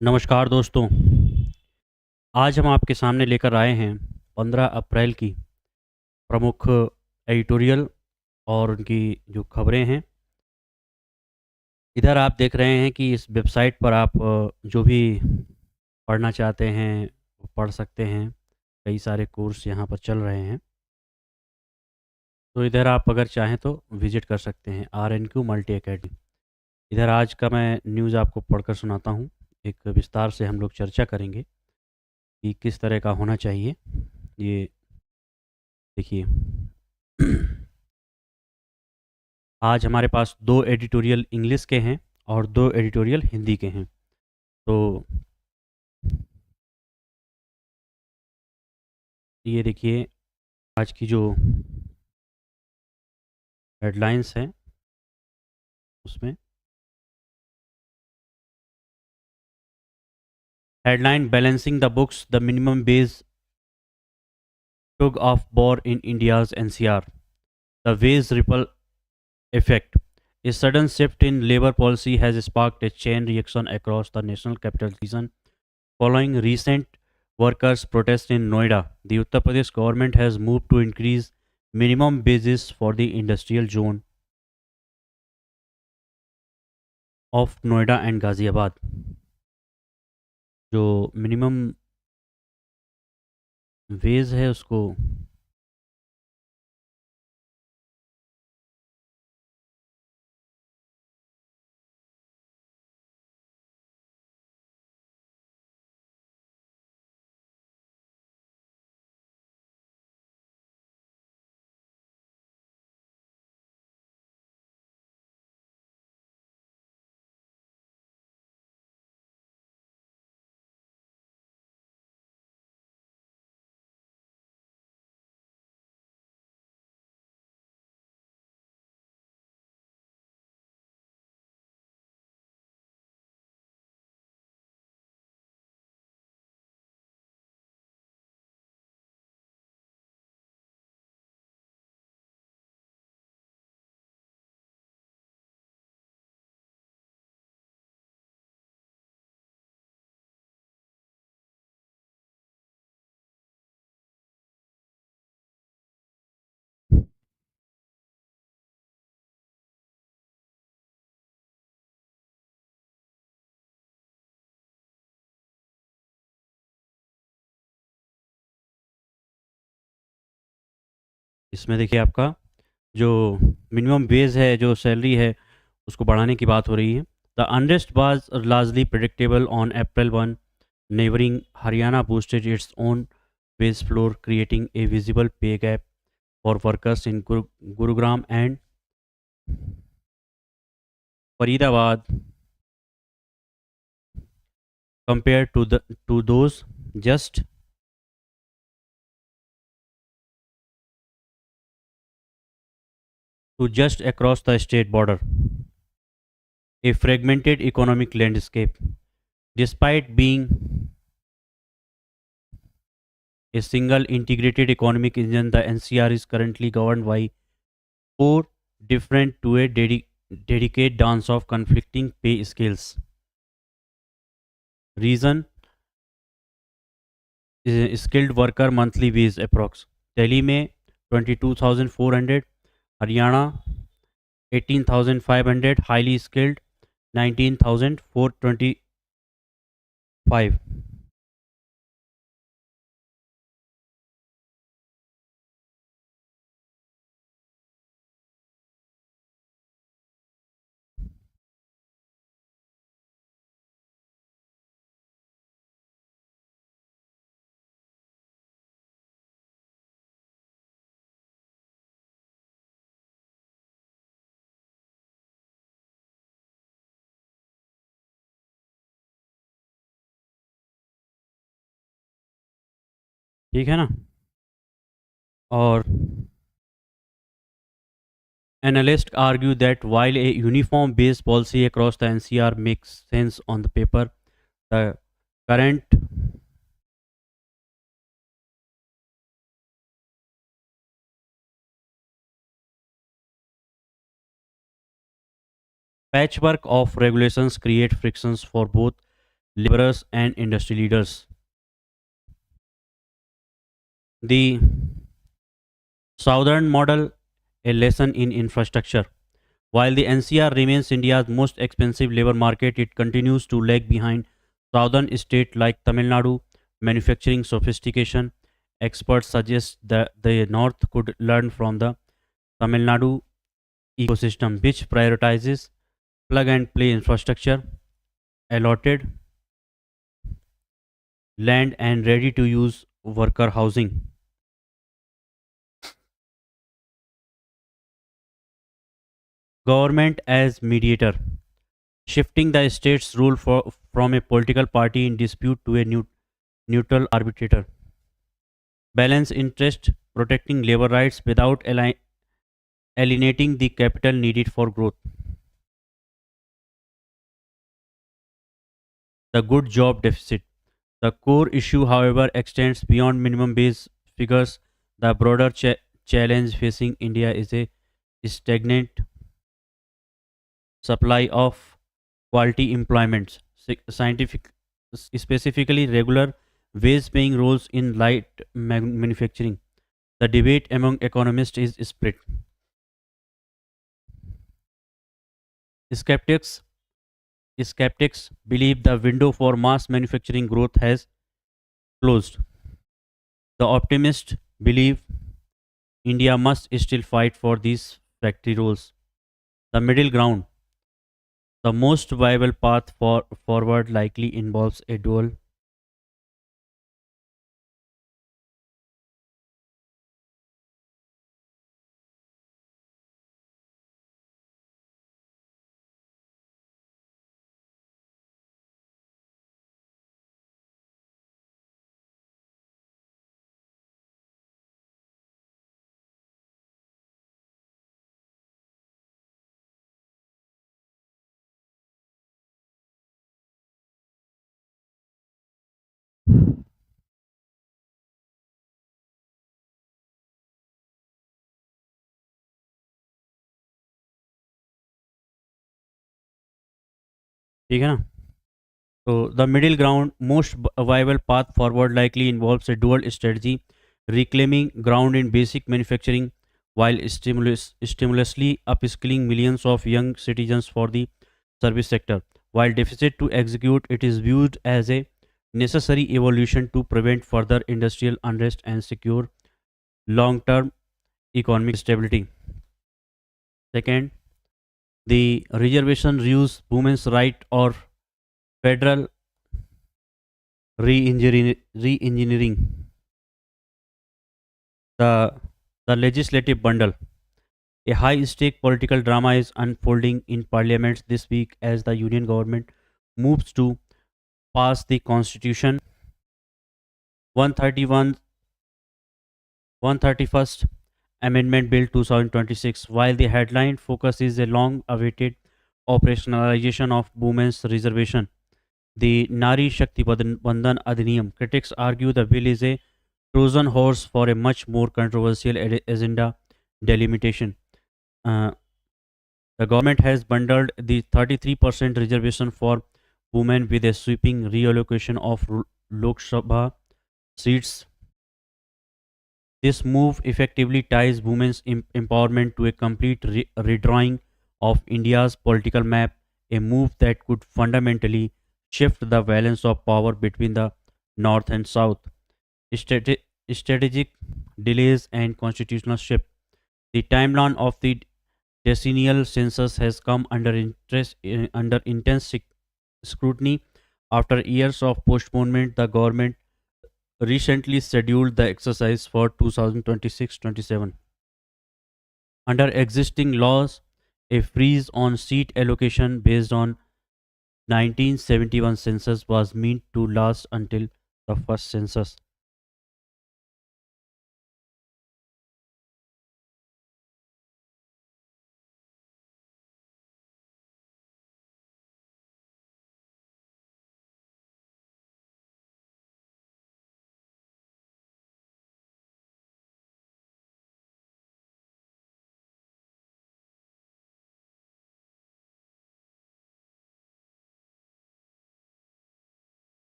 नमस्कार दोस्तों। आज हम आपके सामने लेकर आए हैं 15 अप्रैल की प्रमुख एडिटोरियल और उनकी जो खबरें हैं। इधर आप देख रहे हैं कि इस वेबसाइट पर आप जो भी पढ़ना चाहते हैं वो पढ़ सकते हैं। कई सारे कोर्स यहाँ पर चल रहे हैं। तो इधर आप अगर चाहें तो विज़िट कर सकते हैं RNQ मल्टी एकेडमी। इधर आज का मैं न्यूज़ आपको पढ़कर सुनाता हूँ। एक विस्तार से हम लोग चर्चा करेंगे कि किस तरह का होना चाहिए। ये देखिए आज हमारे पास 2 एडिटोरियल इंग्लिश के हैं और 2 एडिटोरियल हिंदी के हैं। तो ये देखिए आज की जो हेडलाइंस हैं उसमें headline balancing the books the minimum base tug of war in India's NCR the ways ripple effect. A sudden shift in labor policy has sparked a chain reaction across the national capital region following recent workers' protests in Noida. The Uttar Pradesh government has moved to increase minimum wages for the industrial zone of Noida and Ghaziabad. जो minimum wage है उसको इसमें देखिए आपका जो minimum wage है जो salary है उसको बढ़ाने की बात हो रही है। The unrest was largely predictable on April 1 neighbouring Haryana boosted its own wage floor creating a visible pay gap for workers in Gurugram and Faridabad compared to those just just across the state border. A fragmented economic landscape. Despite being a single integrated economic engine, the NCR is currently governed by four different to a dedicated dance of conflicting pay scales. Reason is skilled worker monthly wage approx. Delhi में 22,400, Haryana 18,500, highly skilled 19,425. ठीक है ना। और analysts argue that while a uniform base policy across the NCR makes sense on the paper, the current patchwork of regulations create frictions for both laborers, and industry leaders. The Southern model, a lesson in infrastructure. While the NCR remains India's most expensive labor market, it continues to lag behind southern states like Tamil Nadu manufacturing sophistication. Experts suggest that the north could learn from the Tamil Nadu ecosystem, which prioritizes plug and play infrastructure, allotted land, and ready to use worker housing. Government as mediator, shifting the state's role from a political party in dispute to a neutral arbitrator. Balance interest, protecting labor rights without alienating the capital needed for growth. The good job deficit. The core issue, however, extends beyond minimum wage figures. The broader challenge facing India is a stagnant supply of quality employments, scientific, specifically regular wage paying roles in light manufacturing. The debate among economists is split. Skeptics Skeptics believe the window for mass manufacturing growth has closed. The optimists believe India must still fight for these factory roles. The middle ground, the most viable path forward, likely involves a dual. ठीक है ना? So the middle ground, most viable path forward, likely involves a dual strategy, reclaiming ground in basic manufacturing while stimulously upskilling millions of young citizens for the service sector. While deficit to execute, it is viewed as a necessary evolution to prevent further industrial unrest and secure long-term economic stability. Second, the reservation reviews women's right or federal re-engineering. The, the legislative bundle. A high stake political drama is unfolding in parliament this week as the union government moves to pass the Constitution 131 131st Amendment Bill 2026. While the headline focus is a long awaited operationalization of women's reservation, the Nari Shakti Bandhan Adhiniyam, critics argue the bill is a Trojan horse for a much more controversial agenda delimitation. Uh, the government has bundled the 33% reservation for women with a sweeping reallocation of Lok Sabha seats. This move effectively ties women's empowerment to a complete redrawing of India's political map, a move that could fundamentally shift the balance of power between the North and South. Strate- Strategic delays and constitutional shift. The timeline of the decennial census has come under intense scrutiny. After years of postponement, the government recently scheduled the exercise for 2026-27. Under existing laws, a freeze on seat allocation based on 1971 census was meant to last until the first census.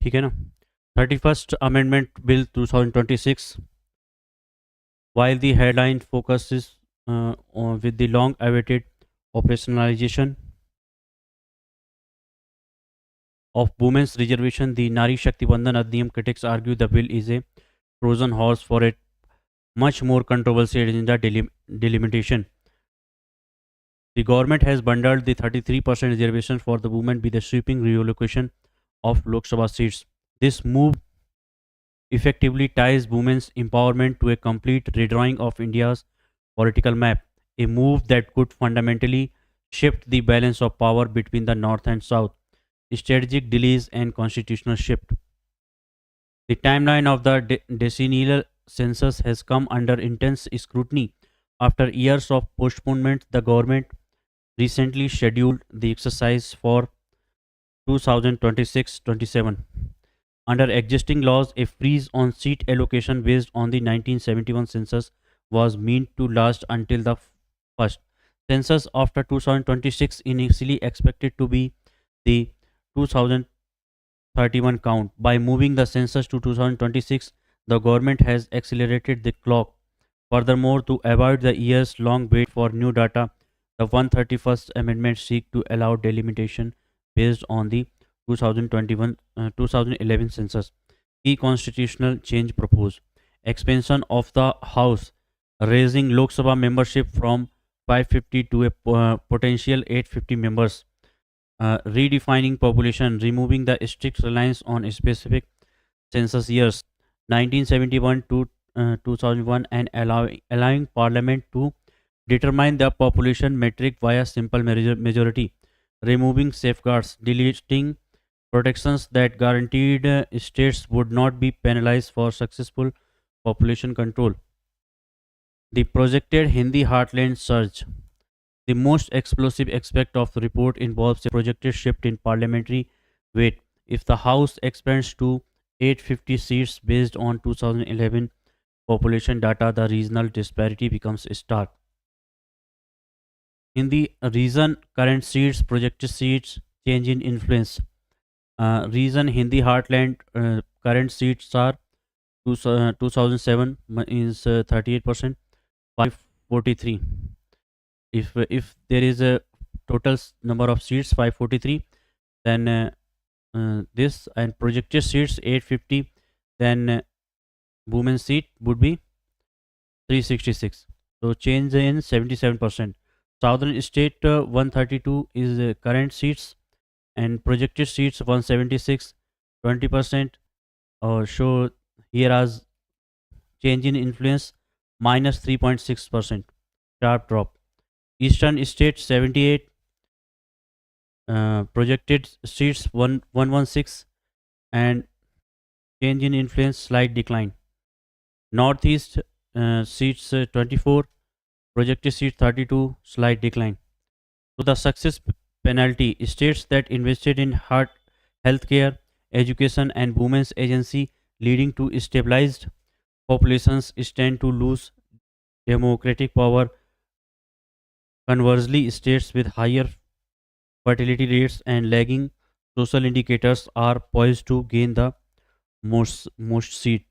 ठीक है ना। 31st Amendment Bill 2026, while the headline focuses with the long awaited operationalization of women's reservation, the Nari Shakti Bandhan Adhiyam critics argue the bill is a Trojan horse for a much more controversial agenda delimitation. The government has bundled the 33% reservation for the women with the sweeping reallocation of Lok Sabha seats. This move effectively ties women's empowerment to a complete redrawing of India's political map, a move that could fundamentally shift the balance of power between the North and South. Strategic delays and constitutional shift. The timeline of the decennial census has come under intense scrutiny. After years of postponement, the government recently scheduled the exercise for 2026-27. Under existing laws, a freeze on seat allocation based on the 1971 census was meant to last until the first census after 2026, initially expected to be the 2031 count. By moving the census to 2026, the government has accelerated the clock. Furthermore, to avoid the years-long wait for new data, the 131st Amendment seeks to allow delimitation based on the 2011 census. Key constitutional change proposed: expansion of the House, raising Lok Sabha membership from 550 to a potential 850 members, redefining population, removing the strict reliance on specific census years 1971 to 2001, and allowing Parliament to determine the population metric via simple majority, removing safeguards, deleting protections that guaranteed states would not be penalized for successful population control. The projected Hindi heartland surge. The most explosive aspect of the report involves a projected shift in parliamentary weight. If the House expands to 850 seats based on 2011 population data, the regional disparity becomes stark. In the region, current seats, projected seats, change in influence. Region Hindi heartland, current seats are 2007 is 38%, 543. If there is a total number of seats 543, then this and projected seats 850, then women's seat would be 366. So change in 77%. Southern state 132 is current seats and projected seats 176, 20%. Show here as change in influence minus 3.6%, sharp drop. Eastern state 78, projected seats 116, and change in influence slight decline. Northeast seats 24, projected seats 32, slight decline. So the success penalty: states that invested in healthcare, education, and women's agency, leading to stabilized populations, stand to lose democratic power. Conversely, states with higher fertility rates and lagging social indicators are poised to gain the most seat.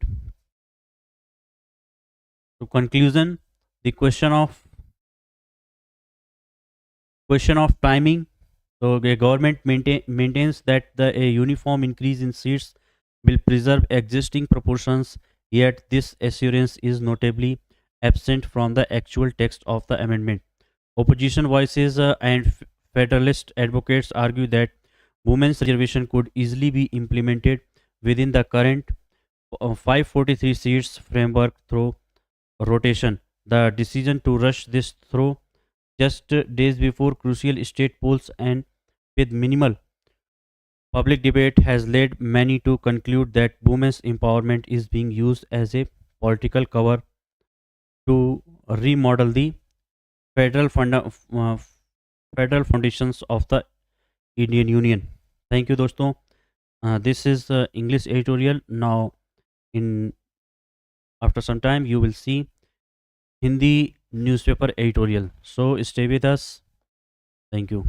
To conclusion, the question of timing. So the government maintains that a uniform increase in seats will preserve existing proportions, yet this assurance is notably absent from the actual text of the amendment. Opposition voices and federalist advocates argue that women's reservation could easily be implemented within the current 543 seats framework through rotation. The decision to rush this through just days before crucial state polls and with minimal public debate has led many to conclude that women's empowerment is being used as a political cover to remodel the federal federal foundations of the Indian Union. Thank you, दोस्तों. This is English editorial. Now, in after some time, you will see Hindi newspaper editorial. So stay with us. Thank you.